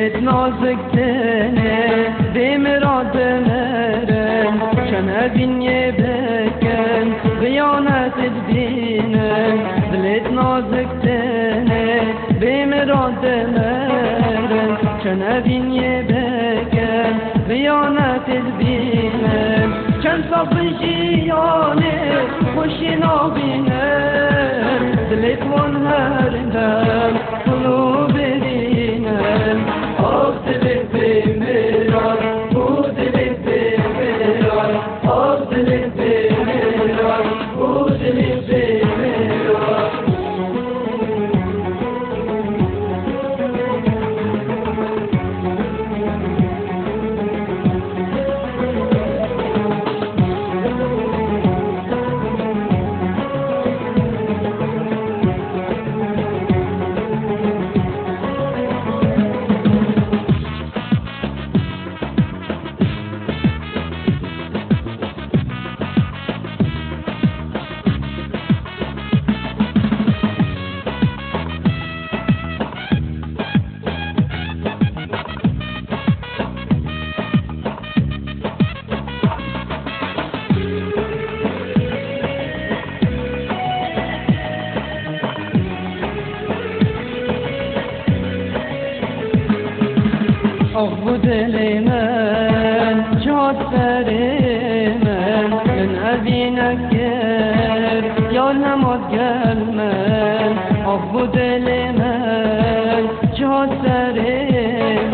دلت نازک تنه به مراد مرن چن ابینی بکن بیانت بینن دلت نازک تنه به مراد مرن چن ابینی بکن بیانت بینن چند صفجیانه خوشی نابینن دلت وان هر دم قلوب دینن آب دلت بمیران او دلت بمیران آب دلت بمیران او دلت بمیران bu deli men çok serim men evine gel yanıma gelmen bu deli men çok serim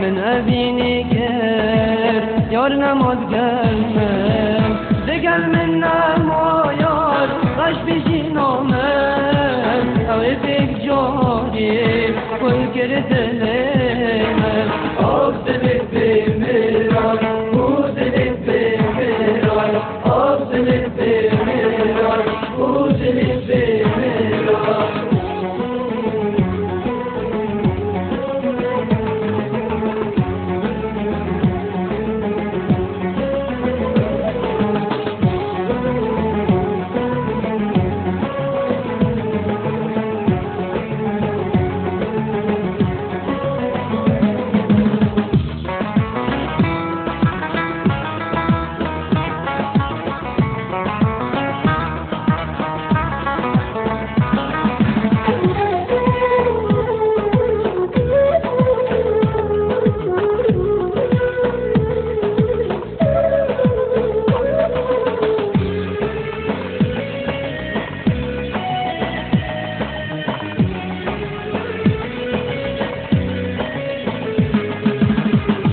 men evine gel yanıma gelmen de gelmen moyar baş bijinomen ev pek jori kul gerdemen آب دلت بمیران او دلت بمیران آب دلت بمیران او دلت بمیران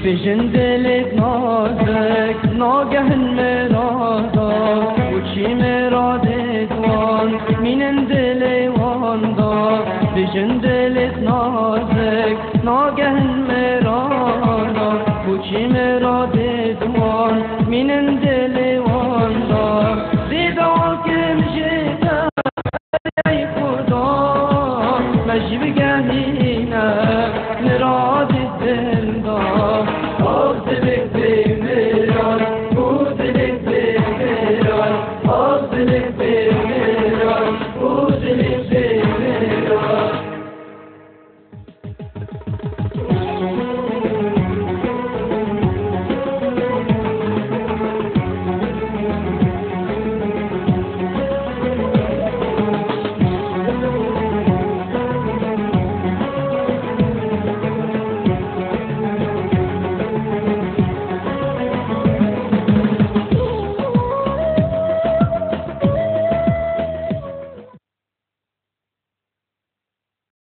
بجن دلت نازک ناگهن مرادا وچی مرادت وان مینن دل وان دا بجن دلت نازک ناگهن مرادا وچی مرادت وان مینن دل وان دا دیدا کم جدا ای خدا مجب گهینه مراد دل دا آب دلت